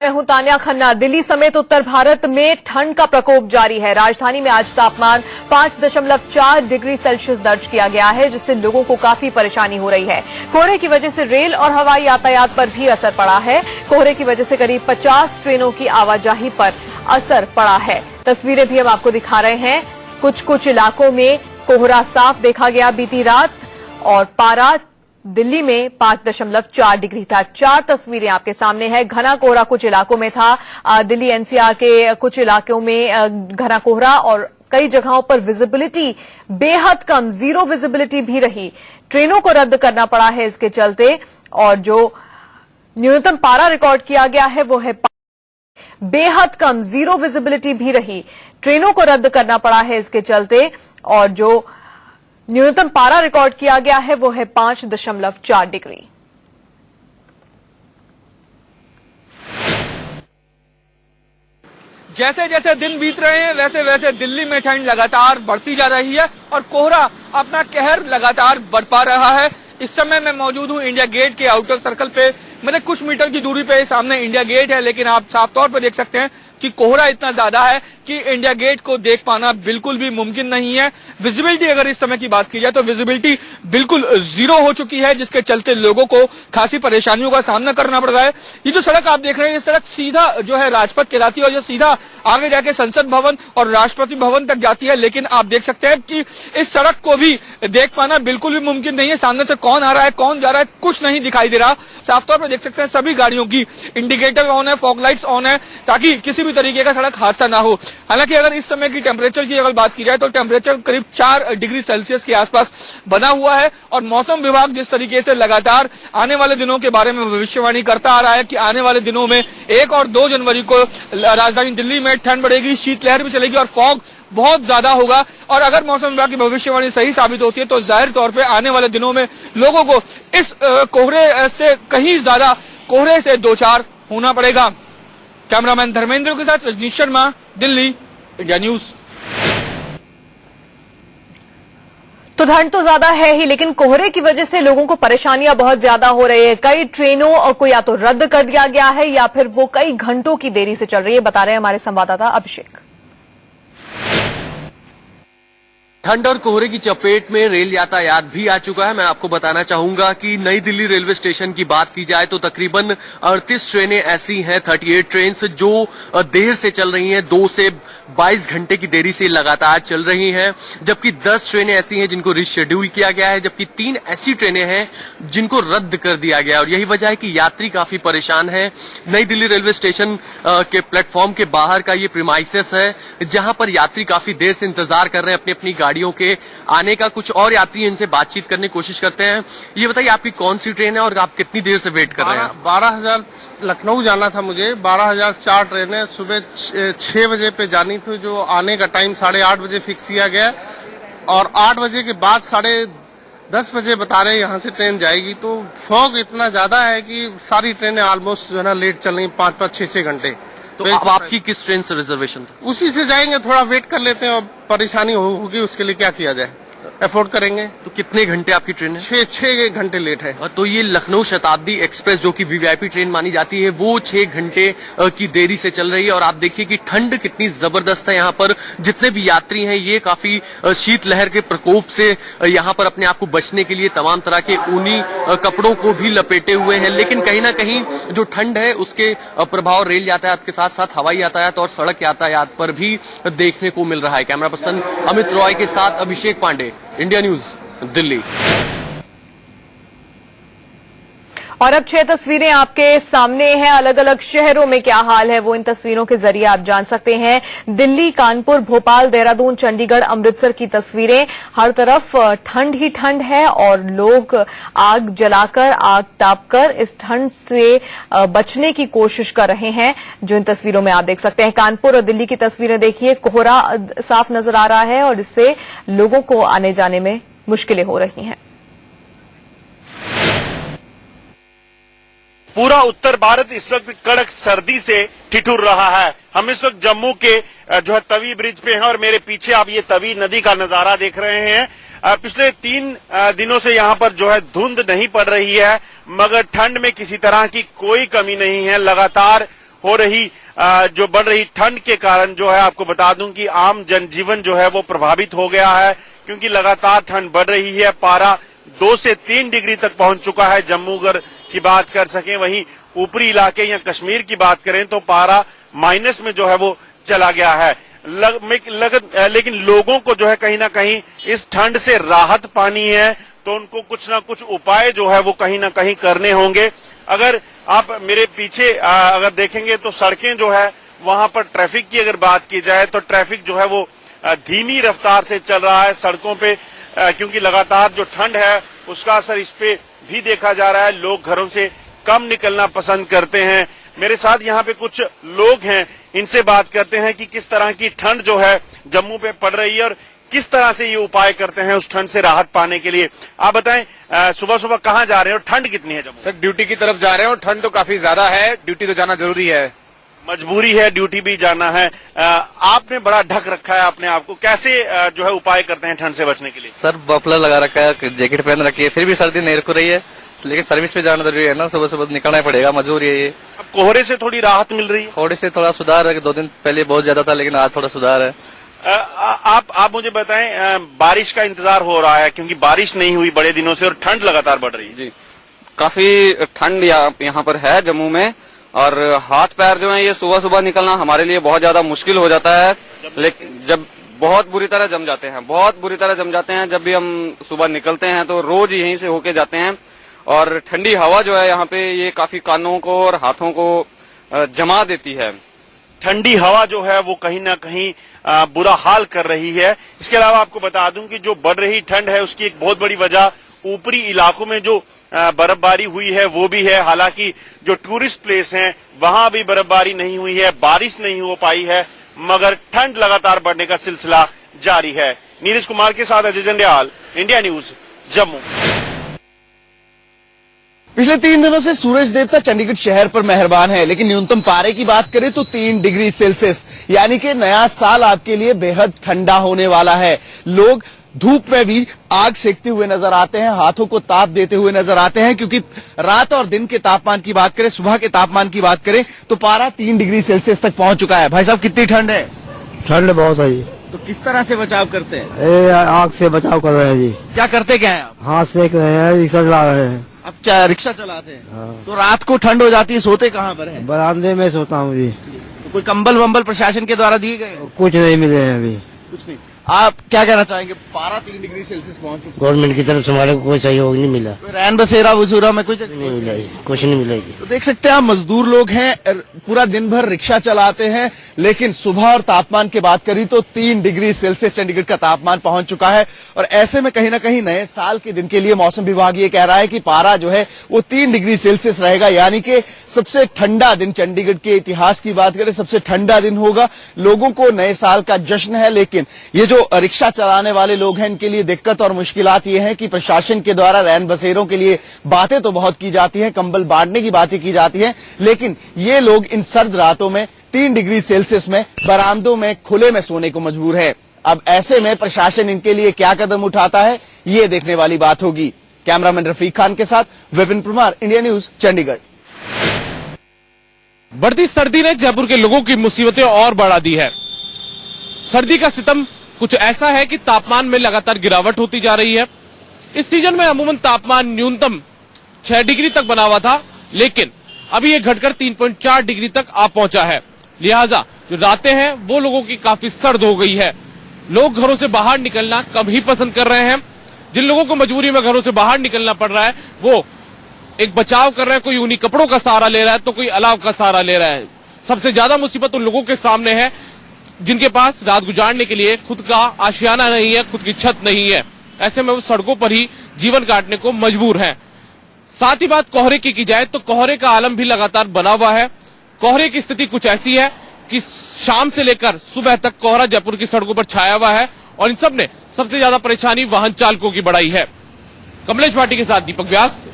मैं हूं तान्या खन्ना। दिल्ली समेत उत्तर भारत में ठंड का प्रकोप जारी है। राजधानी में आज तापमान 5.4 डिग्री सेल्सियस दर्ज किया गया है, जिससे लोगों को काफी परेशानी हो रही है। कोहरे की वजह से रेल और हवाई यातायात पर भी असर पड़ा है। कोहरे की वजह से करीब 50 ट्रेनों की आवाजाही पर असर पड़ा है। तस्वीरें भी हम आपको दिखा रहे हैं। कुछ इलाकों में कोहरा साफ देखा गया बीती रात, और पारा दिल्ली में 5.4 डिग्री था। 4 तस्वीरें आपके सामने है। घना कोहरा कुछ इलाकों में था। दिल्ली एनसीआर के कुछ इलाकों में घना कोहरा, और कई जगहों पर विजिबिलिटी बेहद कम, 0 विजिबिलिटी भी रही। ट्रेनों को रद्द करना पड़ा है इसके चलते, और जो न्यूनतम पारा रिकॉर्ड किया गया है वो है बेहद कम, 0 विजिबिलिटी भी रही। ट्रेनों को रद्द करना पड़ा है इसके चलते, और जो न्यूनतम पारा रिकॉर्ड किया गया है वो है 5.4 डिग्री। जैसे जैसे दिन बीत रहे हैं वैसे वैसे दिल्ली में ठंड लगातार बढ़ती जा रही है और कोहरा अपना कहर लगातार बरपा रहा है। इस समय मैं मौजूद हूं इंडिया गेट के आउटर सर्कल पे। मेरे कुछ मीटर की दूरी पे सामने इंडिया गेट है, लेकिन आप साफ तौर पर देख सकते हैं कि कोहरा इतना ज्यादा है कि इंडिया गेट को देख पाना बिल्कुल भी मुमकिन नहीं है। विजिबिलिटी अगर इस समय की बात की जाए तो विजिबिलिटी बिल्कुल 0 हो चुकी है, जिसके चलते लोगों को खासी परेशानियों का सामना करना पड़ रहा है। ये जो सड़क आप देख रहे हैं, ये सड़क सीधा जो है राजपथ कहलाती है और ये सीधा आगे जाके संसद भवन और राष्ट्रपति भवन तक जाती है। लेकिन आप देख सकते हैं कि इस सड़क को भी देख पाना बिल्कुल भी मुमकिन नहीं है। सामने से कौन आ रहा है, कौन जा रहा है, कुछ नहीं दिखाई दे रहा। साफ तौर पर देख सकते हैं सभी गाड़ियों की इंडिकेटर ऑन है, फॉग लाइट्स ऑन है, ताकि किसी भी तरीके का सड़क हादसा ना हो। हालांकि अगर इस समय की टेम्परेचर की अगर बात की जाए तो टेम्परेचर करीब 4 डिग्री सेल्सियस के आसपास बना हुआ है, और मौसम विभाग जिस तरीके से लगातार आने वाले दिनों के बारे में भविष्यवाणी करता आ रहा है कि आने वाले दिनों में 1 और 2 जनवरी को राजधानी दिल्ली में ठंड बढ़ेगी, शीतलहर भी चलेगी और फॉग बहुत ज्यादा होगा। और अगर मौसम विभाग की भविष्यवाणी सही साबित होती है तो जाहिर तौर पर आने वाले दिनों में लोगों को इस कोहरे से कहीं ज्यादा कोहरे से दो चार होना पड़ेगा। कैमरामैन धर्मेंद्र के साथ रजनीश शर्मा, दिल्ली, इंडिया न्यूज। तो ठंड तो ज्यादा है ही, लेकिन कोहरे की वजह से लोगों को परेशानियां बहुत ज्यादा हो रही है। कई ट्रेनों को या तो रद्द कर दिया गया है या फिर वो कई घंटों की देरी से चल रही है, बता रहे हैं हमारे संवाददाता अभिषेक। ठंड और कोहरे की चपेट में रेल यातायात भी आ चुका है। मैं आपको बताना चाहूंगा कि नई दिल्ली रेलवे स्टेशन की बात की जाए तो तकरीबन 38 ट्रेनें ऐसी हैं, 38 ट्रेन जो देर से चल रही हैं, 2 से 22 घंटे की देरी से लगातार चल रही हैं, जबकि 10 ट्रेनें ऐसी हैं जिनको रिशेड्यूल किया गया है, जबकि 3 ऐसी ट्रेनें हैं जिनको रद्द कर दिया गया। और यही वजह है कि यात्री काफी परेशान है। नई दिल्ली रेलवे स्टेशन के प्लेटफॉर्म के बाहर का ये प्रीमाइसेस है, जहां पर यात्री काफी देर से इंतजार कर रहे हैं अपनी अपनी गाड़ियों के आने का। कुछ और यात्री इनसे बातचीत करने की कोशिश करते हैं। ये बताइए आपकी कौन सी ट्रेन है और आप कितनी देर से वेट कर रहे हैं? 12,000 लखनऊ जाना था मुझे। 12,004 ट्रेनें सुबह 6 बजे पे जानी थी, जो आने का टाइम 8:30 बजे फिक्स किया गया, और 8 बजे के बाद 10:30 बजे बता रहे हैं यहाँ से ट्रेन जाएगी। तो फॉग इतना ज्यादा है कि सारी ट्रेनें ऑलमोस्ट जो है ना लेट चल रही, 5-5, 6-6 घंटे। तो अब आपकी किस ट्रेन से रिजर्वेशन? उसी से जाएंगे, थोड़ा वेट कर लेते हैं, और परेशानी होगी उसके लिए क्या किया जाए, अफोर्ड करेंगे। तो कितने घंटे आपकी ट्रेन है? 6 घंटे लेट है। तो ये लखनऊ शताब्दी एक्सप्रेस जो कि वीवीआईपी ट्रेन मानी जाती है, वो 6 घंटे की देरी से चल रही है। और आप देखिए कि ठंड कितनी जबरदस्त है यहाँ पर। जितने भी यात्री हैं ये काफी शीतलहर के प्रकोप से यहाँ पर अपने आप को बचने के लिए तमाम तरह के ऊनी कपड़ों को भी लपेटे हुए हैं। लेकिन कहीं ना कहीं जो ठंड है उसके प्रभाव रेल यातायात के साथ साथ हवाई यातायात और सड़क यातायात पर भी देखने को मिल रहा है। कैमरा पर्सन अमित रॉय के साथ अभिषेक पांडे, इंडिया न्यूज, दिल्ली। और अब 6 तस्वीरें आपके सामने हैं। अलग अलग शहरों में क्या हाल है वो इन तस्वीरों के जरिए आप जान सकते हैं। दिल्ली, कानपुर, भोपाल, देहरादून, चंडीगढ़, अमृतसर की तस्वीरें। हर तरफ ठंड ही ठंड है और लोग आग जलाकर, आग तापकर इस ठंड से बचने की कोशिश कर रहे हैं, जो इन तस्वीरों में आप देख सकते हैं। कानपुर और दिल्ली की तस्वीरें देखिए, कोहरा साफ नजर आ रहा है और इससे लोगों को आने जाने में मुश्किलें हो रही हैं। पूरा उत्तर भारत इस वक्त कड़क सर्दी से ठिठुर रहा है। हम इस वक्त जम्मू के जो है तवी ब्रिज पे हैं और मेरे पीछे आप ये तवी नदी का नजारा देख रहे हैं। पिछले 3 दिनों से यहाँ पर जो है धुंध नहीं पड़ रही है, मगर ठंड में किसी तरह की कोई कमी नहीं है। लगातार हो रही जो बढ़ रही ठंड के कारण जो है आपको बता दूं कि आम जनजीवन जो है वो प्रभावित हो गया है, क्योंकि लगातार ठंड बढ़ रही है। पारा 2 से 3 डिग्री तक पहुंच चुका है। जम्मू अगर की बात कर सकें, वहीं ऊपरी इलाके या कश्मीर की बात करें तो पारा माइनस में जो है वो चला गया है। लेकिन लोगों को जो है कहीं ना कहीं इस ठंड से राहत पानी है, तो उनको कुछ ना कुछ उपाय जो है वो कहीं ना कहीं करने होंगे। अगर आप मेरे पीछे अगर देखेंगे तो सड़कें जो है वहां पर ट्रैफिक की अगर बात की जाए तो ट्रैफिक जो है वो धीमी रफ्तार से चल रहा है सड़कों पे, क्योंकि लगातार जो ठंड है उसका असर इस पे भी देखा जा रहा है। लोग घरों से कम निकलना पसंद करते हैं। मेरे साथ यहाँ पे कुछ लोग हैं, इनसे बात करते हैं कि किस तरह की ठंड जो है जम्मू पे पड़ रही है और किस तरह से ये उपाय करते हैं उस ठंड से राहत पाने के लिए। आप बताएं, सुबह सुबह कहाँ जा रहे हैं और ठंड कितनी है जम्मू? सर ड्यूटी की तरफ जा रहे हैं और ठंड तो काफी ज्यादा है, ड्यूटी तो जाना जरूरी है। मजबूरी है, ड्यूटी भी जाना है। आपने बड़ा ढक रखा है अपने आप को, कैसे जो है उपाय करते हैं ठंड से बचने के लिए? सर बफलर लगा रखा है, जैकेट पहन रखी है, फिर भी सर्दी नहीं रुक रही है, लेकिन सर्विस पे जाना जरूरी है ना, सुबह सुबह निकलना पड़ेगा, मजबूरी है ये। अब कोहरे से थोड़ी राहत मिल रही है? थोड़ी से थोड़ा सुधार है, 2 दिन पहले बहुत ज्यादा था लेकिन आज थोड़ा सुधार है। आप मुझे बताएं, बारिश का इंतजार हो रहा है क्योंकि बारिश नहीं हुई बड़े दिनों से और ठंड लगातार बढ़ रही है। जी, काफी ठंड यहाँ पर है जम्मू में, और हाथ पैर जो है ये सुबह सुबह निकलना हमारे लिए बहुत ज्यादा मुश्किल हो जाता है। लेकिन जब बहुत बुरी तरह जम जाते हैं, जब भी हम सुबह निकलते हैं तो रोज यहीं से होके जाते हैं, और ठंडी हवा जो है यहाँ पे ये काफी कानों को और हाथों को जमा देती है। ठंडी हवा जो है वो कहीं ना कहीं बुरा हाल कर रही है। इसके अलावा आपको बता दूं कि जो बढ़ रही ठंड है उसकी एक बहुत बड़ी वजह ऊपरी इलाकों में जो बर्फबारी हुई है वो भी है। हालांकि जो टूरिस्ट प्लेस हैं वहां भी बर्फबारी नहीं हुई है, बारिश नहीं हो पाई है, मगर ठंड लगातार बढ़ने का सिलसिला जारी है। नीरज कुमार के साथ अजय जंडियाल, इंडिया न्यूज, जम्मू। पिछले 3 दिनों से सूरज देवता चंडीगढ़ शहर पर मेहरबान है, लेकिन न्यूनतम पारे की बात करें तो 3 डिग्री सेल्सियस, यानी कि नया साल आपके लिए बेहद ठंडा होने वाला है। लोग धूप में भी आग सेकते हुए नजर आते हैं, हाथों को ताप देते हुए नजर आते हैं, क्योंकि रात और दिन के तापमान की बात करें, सुबह के तापमान की बात करें तो पारा 3 डिग्री सेल्सियस तक पहुंच चुका है। भाई साहब, कितनी ठंड है? ठंड बहुत है जी। तो किस तरह से बचाव करते हैं? आग से बचाव कर रहे हैं जी। क्या करते क्या है आप? हाथ सेक रहे हैं, रिक्शा चला रहे हैं। अब रिक्शा चलाते हैं तो रात को ठंड हो जाती है, सोते कहाँ पर है? बरामदे में सोता हूँ जी। तो कोई कंबल वंबल प्रशासन के द्वारा दिए गए? कुछ नहीं मिले हैं अभी। कुछ नहीं। आप क्या कहना चाहेंगे? पारा 3 डिग्री सेल्सियस पहुंच चुका। गवर्नमेंट की तरफ से हमारे को कोई सहयोग नहीं मिला। रैन बसेरा वसूरा में कुछ नहीं मिला, कुछ नहीं मिला। तो देख सकते हैं आप, मजदूर लोग हैं, पूरा दिन भर रिक्शा चलाते हैं, लेकिन सुबह और तापमान की बात करी तो 3 डिग्री सेल्सियस चंडीगढ़ का तापमान पहुंच चुका है। और ऐसे में कहीं ना कहीं नए साल के दिन के लिए मौसम विभाग ये कह रहा है कि पारा जो है वो 3 डिग्री सेल्सियस रहेगा, यानी कि सबसे ठंडा दिन, चंडीगढ़ के इतिहास की बात करें सबसे ठंडा दिन होगा। लोगों को नए साल का जश्न है, लेकिन ये जो रिक्शा चलाने वाले लोग हैं इनके लिए दिक्कत और मुश्किलात ये है कि प्रशासन के द्वारा रैन बसेरों के लिए बातें तो बहुत की जाती हैं, कंबल बांटने की बातें की जाती हैं, लेकिन ये लोग इन सर्द रातों में 3 डिग्री सेल्सियस में बरामदों में खुले में सोने को मजबूर है। अब ऐसे में प्रशासन इनके लिए क्या कदम उठाता है, ये देखने वाली बात होगी। कैमरामैन रफीक खान के साथ विपिन परमार, इंडिया न्यूज, चंडीगढ़। बढ़ती सर्दी ने जयपुर के लोगों की मुसीबतें और बढ़ा दी है। सर्दी का सितम कुछ ऐसा है कि तापमान में लगातार गिरावट होती जा रही है। इस सीजन में अमूमन तापमान न्यूनतम 6 डिग्री तक बना हुआ था, लेकिन अभी ये घटकर 3.4 डिग्री तक आ पहुंचा है। लिहाजा जो रातें हैं वो लोगों की काफी सर्द हो गई है। लोग घरों से बाहर निकलना कम ही पसंद कर रहे हैं। जिन लोगों को मजबूरी में घरों से बाहर निकलना पड़ रहा है वो एक बचाव कर रहे हैं, कोई उन्हीं कपड़ों का सहारा ले रहा है तो कोई अलाव का सहारा ले रहा है। सबसे ज्यादा मुसीबत उन लोगों के सामने है जिनके पास रात गुजारने के लिए खुद का आशियाना नहीं है, खुद की छत नहीं है। ऐसे में वो सड़कों पर ही जीवन काटने को मजबूर हैं। साथ ही बात कोहरे की जाए तो कोहरे का आलम भी लगातार बना हुआ है। कोहरे की स्थिति कुछ ऐसी है कि शाम से लेकर सुबह तक कोहरा जयपुर की सड़कों पर छाया हुआ है, और इन सब ने सबसे ज्यादा परेशानी वाहन चालकों की बढ़ाई है। कमलेश भाटी के साथ दीपक व्यास।